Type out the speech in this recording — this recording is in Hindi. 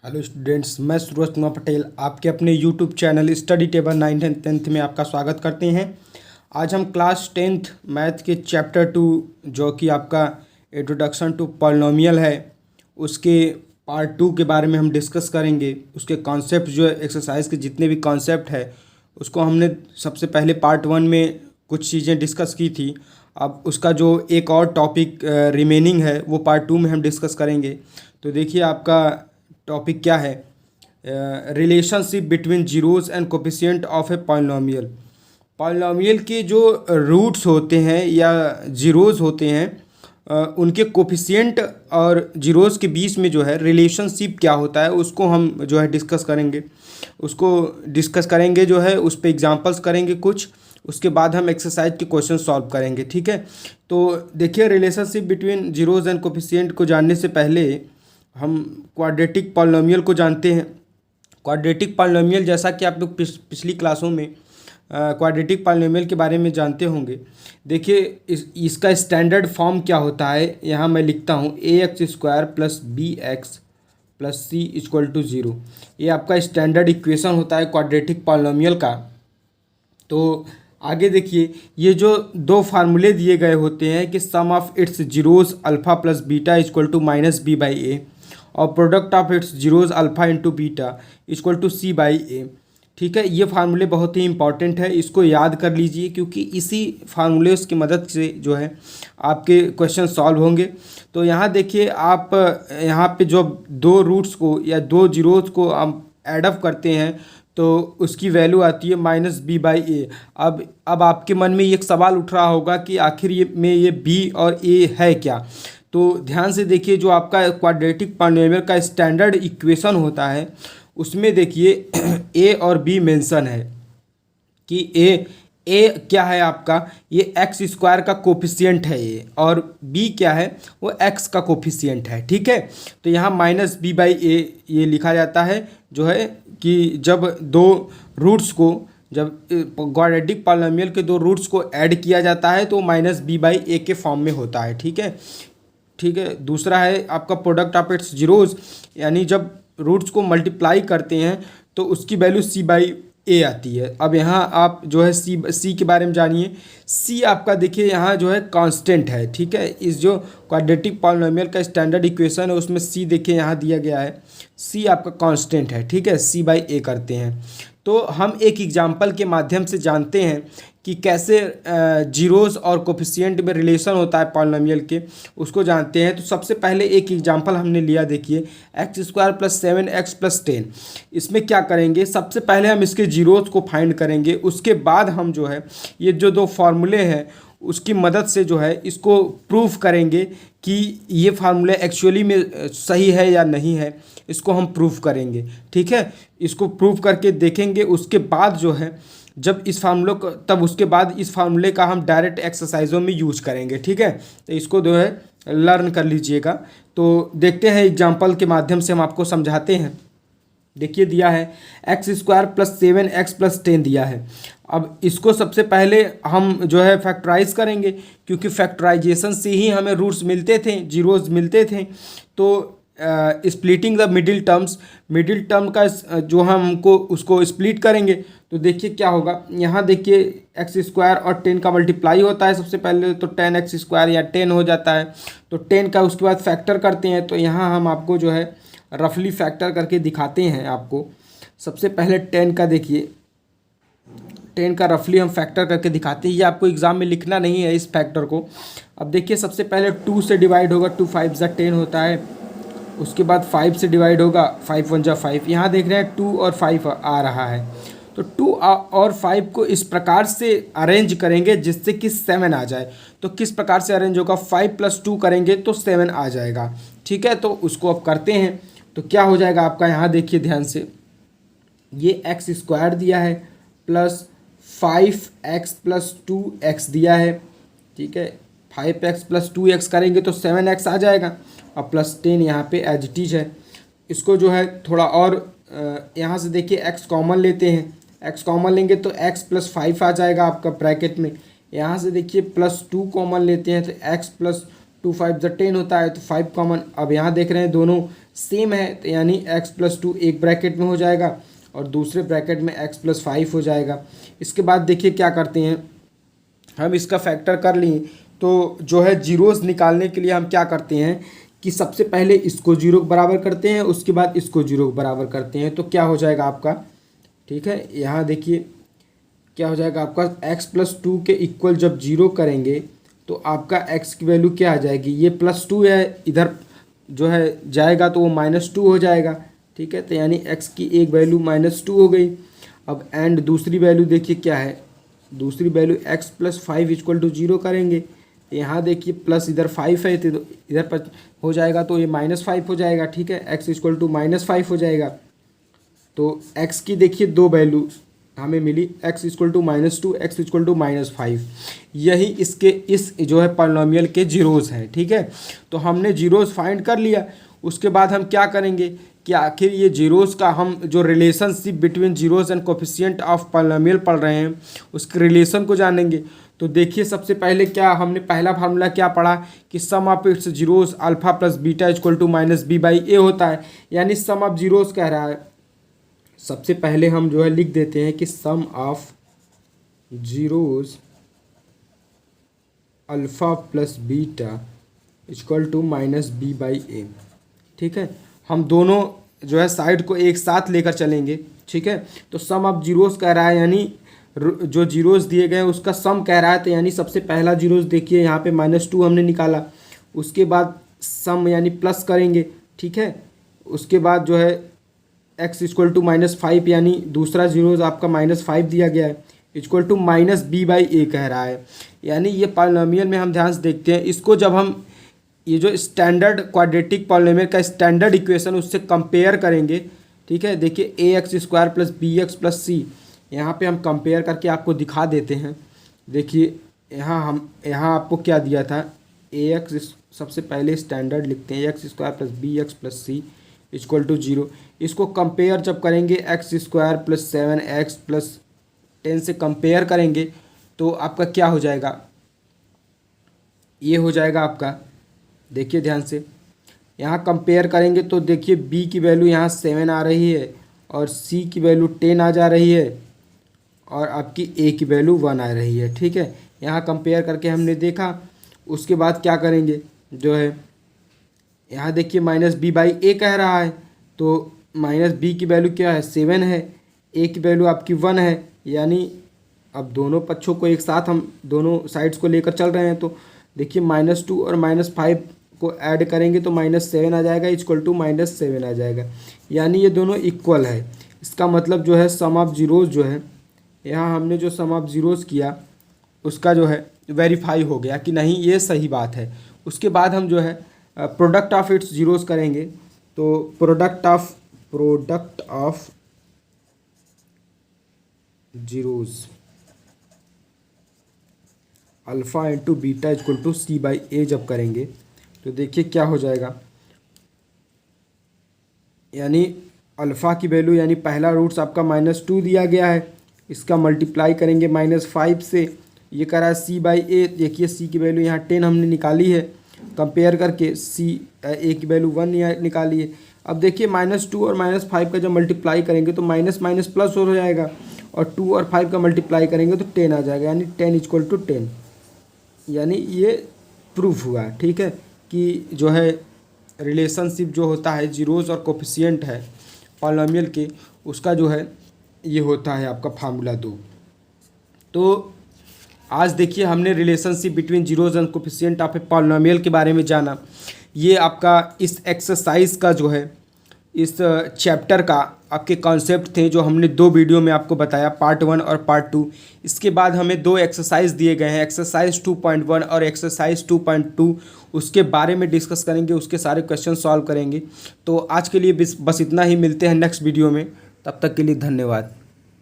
हेलो स्टूडेंट्स, मैं सूरज कुमार पटेल आपके अपने YouTube channel study table 9th and 10th में आपका स्वागत करते हैं। आज हम क्लास 10th मैथ के चैप्टर 2 जो कि आपका इंट्रोडक्शन टू पॉलिनोमियल है, उसके पार्ट 2 के बारे में हम डिस्कस करेंगे। उसके कॉन्सेप्ट जो है, एक्सरसाइज के जितने भी कॉन्सेप्ट है उसको हमने सबसे पहले पार्ट 1 में कुछ चीज़ें डिस्कस की थी। अब उसका जो एक और टॉपिक रिमेनिंग है वो पार्ट 2 में हम डिस्कस करेंगे। तो देखिए आपका टॉपिक क्या है, relationship between zeros and coefficient of a polynomial. Polynomial के जो रूट्स होते हैं या जीरोस होते हैं, उनके कोफिशिएंट और जीरोस के बीच में जो है रिलेशनशिप क्या होता है उसको हम जो है डिस्कस करेंगे। जो है उस पर एग्जांपल्स करेंगे कुछ, उसके बाद हम एक्सरसाइज के क्वेश्चन सॉल्व करेंगे। ठीक है, तो देखिए relationship between zeros and coefficient को जानने से पहले हम क्वाड्रेटिक पॉलिनोमियल को जानते हैं। क्वाड्रेटिक पॉलिनोमियल, जैसा कि आप लोग पिछली क्लासों में क्वाड्रेटिक पॉलिनोमियल के बारे में जानते होंगे। देखिए इसका स्टैंडर्ड फॉर्म क्या होता है, यहाँ मैं लिखता हूँ ax² plus bx plus c equal to 0। ये आपका स्टैंडर्ड इक्वेशन होता है क्वाड्रेटिक पॉलिनोमियल का। तो आगे देखिए, ये जो दो फार्मूले दिए गए होते हैं कि sum of its zeros alpha plus beta equal to minus B by A और product of its zeros alpha into beta equal to C by A. ठीक है, ये फार्मूले बहुत ही इंपॉर्टेंट है, इसको याद कर लीजिए क्योंकि इसी फार्मूले की मदद से जो है आपके क्वेश्चन सॉल्व होंगे। तो यहाँ देखिए, आप यहाँ पे जो दो रूट्स को या दो जीरोस को हम एडअप करते हैं तो उसकी वैल्यू आती है माइनस बी बाई ए। अब आपके मन में एक सवाल उठ रहा होगा कि आखिर ये बी और ए है क्या। तो ध्यान से देखिए, जो आपका क्वाड्रेटिक पॉलिनोमियल का स्टैंडर्ड इक्वेशन होता है उसमें देखिए ए और बी मेंशन है कि ए क्या है आपका, ये x² का कोफिशिएंट है ये, और b क्या है, वो x का कोफिशिएंट है। ठीक है, तो यहाँ माइनस बी बाई ए ये लिखा जाता है जो है कि जब दो रूट्स को, जब क्वाड्रेटिक पॉलिनोमियल के दो रूट्स को ऐड किया जाता है तो माइनस बी बाई ए के फॉर्म में होता है। ठीक है, दूसरा है आपका प्रोडक्ट ऑफ इट्स जीरोस, यानी जब रूट्स को मल्टीप्लाई करते हैं तो उसकी वैल्यू सी बाई ए आती है। अब यहाँ आप जो है सी के बारे में जानिए। सी आपका देखिए यहाँ जो है कांस्टेंट है। ठीक है, इस जो क्वाड्रेटिक पॉलिनोमियल का स्टैंडर्ड इक्वेशन है उसमें सी देखिए यहाँ दिया गया है, सी आपका कांस्टेंट है। ठीक है, सी बाई ए करते हैं। तो हम एक एग्जांपल के माध्यम से जानते हैं कि कैसे जीरोस और कोफिशिएंट में रिलेशन होता है पॉलिनोमियल के, उसको जानते हैं। तो सबसे पहले एक एग्जांपल हमने लिया, देखिए x² प्लस 7x प्लस 10। इसमें क्या करेंगे, सबसे पहले हम इसके जीरोस को फाइंड करेंगे, उसके बाद हम जो है ये जो दो फार्मूले हैं उसकी मदद से जो है इसको प्रूफ करेंगे कि ये फार्मूला एक्चुअली में सही है या नहीं है, इसको हम प्रूफ करेंगे। ठीक है, इसको प्रूफ करके देखेंगे, उसके बाद जो है जब इस फार्मूले को, तब उसके बाद इस फार्मूले का हम डायरेक्ट एक्सरसाइजों में यूज करेंगे। ठीक है, तो इसको जो है लर्न कर लीजिएगा। तो देखते हैं एग्जाम्पल के माध्यम से हम आपको समझाते हैं। देखिए दिया है x² प्लस 7x प्लस 10 दिया है। अब इसको सबसे पहले हम जो है फैक्टराइज करेंगे, क्योंकि फैक्टराइजेशन से ही हमें रूट्स मिलते थे, जीरोस मिलते थे। तो स्प्लिटिंग द मिडिल टर्म का जो हमको उसको स्प्लिट करेंगे तो देखिए क्या होगा। यहाँ देखिए x² और 10 का मल्टीप्लाई होता है सबसे पहले, तो 10x² या 10 हो जाता है। तो 10 का उसके बाद फैक्टर करते हैं, तो यहाँ हम आपको जो है रफली फैक्टर करके दिखाते हैं आपको। सबसे पहले 10 का देखिए, 10 का रफली हम फैक्टर करके दिखाते हैं। ये आपको एग्जाम में लिखना नहीं है इस फैक्टर को। अब देखिए सबसे पहले 2 से डिवाइड होगा, 2 5 ज़ा 10 होता है। उसके बाद 5 से डिवाइड होगा, 5 1 ज़ा 5। यहाँ देख रहे हैं 2 और 5 आ रहा है, तो 2 और 5 को इस प्रकार से अरेंज करेंगे जिससे कि 7 आ जाए। तो किस प्रकार से अरेंज होगा, 5 प्लस 2 करेंगे तो 7 आ जाएगा। ठीक है, तो उसको अब करते हैं तो क्या हो जाएगा आपका, यहाँ देखिए ध्यान से, ये x² दिया है प्लस 5x प्लस 2x दिया है। ठीक है, 5x प्लस 2x करेंगे तो 7x आ जाएगा, और प्लस 10 यहाँ पे एज इट इज है। इसको जो है थोड़ा और यहाँ से देखिए x कॉमन लेते हैं, x कॉमन लेंगे तो x प्लस 5 आ जाएगा आपका ब्रैकेट में। यहाँ से देखिए प्लस 2 कॉमन लेते हैं तो x प्लस 2 5 ज़ा 10 होता है, तो 5 कॉमन। अब यहाँ देख रहे हैं दोनों सेम है, तो यानी x+2 एक ब्रैकेट में हो जाएगा और दूसरे ब्रैकेट में x+5 हो जाएगा। इसके बाद देखिए क्या करते हैं, हम इसका फैक्टर कर लिए तो जो है जीरोस निकालने के लिए हम क्या करते हैं कि सबसे पहले इसको जीरो के बराबर करते हैं, उसके बाद इसको जीरो के बराबर करते हैं। तो क्या हो जाएगा आपका, ठीक है, यहाँ देखिए क्या हो जाएगा आपका x+2 के इक्वल जब जीरो करेंगे तो आपका x की वैल्यू क्या आ जाएगी, ये +2 है, इधर जो है जाएगा तो वो -2 हो जाएगा, ठीक है। तो यानी x की एक वैल्यू -2 हो गई। अब एंड दूसरी वैल्यू देखिए क्या है, दूसरी वैल्यू x+5 = 0 करेंगे। यहाँ देखिए प्लस इधर 5 है तो इधर पर हो जाएगा तो ये -5 हो जाएगा, ठीक है, x = -5 हो जाएगा। तो x की देखिए दो वैल्यू हमें मिली, x = -2, x = -5। यही इसके इस जो है पॉलिनॉमियल के जीरोस हैं, ठीक है। तो हमने जीरोस फाइंड कर लिया। उसके बाद हम क्या करेंगे कि आखिर ये जीरोस का हम जो relationship between zeros and coefficient of polynomial पढ़ रहे हैं उसके रिलेशन को जानेंगे। तो देखिए सबसे पहले क्या हमने पहला फार्मूला क्या पढ़ा कि sum of its zeros alpha plus beta = -b/a होता है, यानी सम ऑफ जीरोस कह रहा है। सबसे पहले हम जो है लिख देते हैं कि sum of zeros alpha plus beta = -b/a, ठीक है। हम दोनों जो है साइड को एक साथ लेकर चलेंगे, ठीक है। तो सम ऑफ जीरोस कह रहा है, यानी जो जीरोस दिए गए हैं उसका सम कह रहा है। तो यानी सबसे पहला जीरोस देखिए यहाँ पे -2 हमने निकाला, उसके बाद सम यानी प्लस करेंगे, ठीक है। उसके बाद जो है x = -5 यानी दूसरा जीरोस आपका -5 दिया गया है, = -b/a कह रहा है। यानी ये पॉलिनॉमियल में हम ध्यान से देखते हैं, इसको जब हम ये जो स्टैंडर्ड क्वाड्रेटिक पॉलिनॉमियल का स्टैंडर्ड इक्वेशन उससे कंपेयर करेंगे, ठीक है। देखिए ax² + bx + c, यहाँ पे हम कंपेयर करके आपको दिखा देते हैं। देखिए यहाँ आपको क्या दिया था, ax सबसे पहले स्टैंडर्ड लिखते हैं, x² + bx + c = 0। इसको कंपेयर जब करेंगे x² + 7x + 10 से कंपेयर करेंगे तो आपका क्या हो जाएगा, ये हो जाएगा आपका, देखिए ध्यान से यहाँ कंपेयर करेंगे तो देखिए b की वैल्यू यहाँ 7 आ रही है और c की वैल्यू 10 आ जा रही है और आपकी a की वैल्यू 1 आ रही है, ठीक है। यहाँ कंपेयर करके हमने देखा। उसके बाद क्या करेंगे, जो है यहाँ देखिए -b/a कह रहा है, तो -b की वैल्यू क्या है, 7 है, a की वैल्यू आपकी 1 है, यानी अब दोनों पक्षों को एक साथ हम दोनों साइड्स को लेकर चल रहे हैं। तो देखिए -2 और -5 को ऐड करेंगे तो -7 आ जाएगा, = -7 आ जाएगा, यानी ये दोनों इक्वल है। इसका मतलब जो है सम ऑफ जीरोस जो है, यहाँ हमने जो सम ऑफ जीरोस किया उसका जो है वेरीफाई हो गया कि नहीं ये सही बात है। उसके बाद हम जो है प्रोडक्ट ऑफ इट्स जीरोस करेंगे। तो product of zeros alpha × beta = c/a जब करेंगे तो देखिए क्या हो जाएगा, यानी अल्फ़ा की वैल्यू यानी पहला रूट्स आपका -2 दिया गया है, इसका मल्टीप्लाई करेंगे -5 से, ये करा है c/a। देखिए c की वैल्यू यहाँ 10 हमने निकाली है, कंपेयर करके a की वैल्यू 1 निकाली है। अब देखिए -2 और -5 का जब मल्टीप्लाई करेंगे तो माइनस माइनस प्लस हो जाएगा और 2 और 5 का मल्टीप्लाई करेंगे तो 10 आ जाएगा, यानी 10 = 10। यानी ये प्रूफ हुआ, ठीक है, कि जो है रिलेशनशिप जो होता है जीरोस और कोफिशिएंट है पॉलिनॉमियल के, उसका जो है ये होता है आपका फार्मूला 2। तो आज देखिए हमने relationship between zeros and coefficient of A polynomial के बारे में जाना। ये आपका इस एक्सरसाइज का जो है इस चैप्टर का आपके कॉन्सेप्ट थे जो हमने 2 वीडियो में आपको बताया, पार्ट 1 और पार्ट 2। इसके बाद हमें 2 एक्सरसाइज दिए गए हैं, एक्सरसाइज 2.1 और एक्सरसाइज 2.2, उसके बारे में डिस्कस करेंगे, उसके सारे क्वेश्चन सॉल्व करेंगे। तो आज के लिए बस इतना ही, मिलते हैं नेक्स्ट वीडियो में, तब तक के लिए धन्यवाद।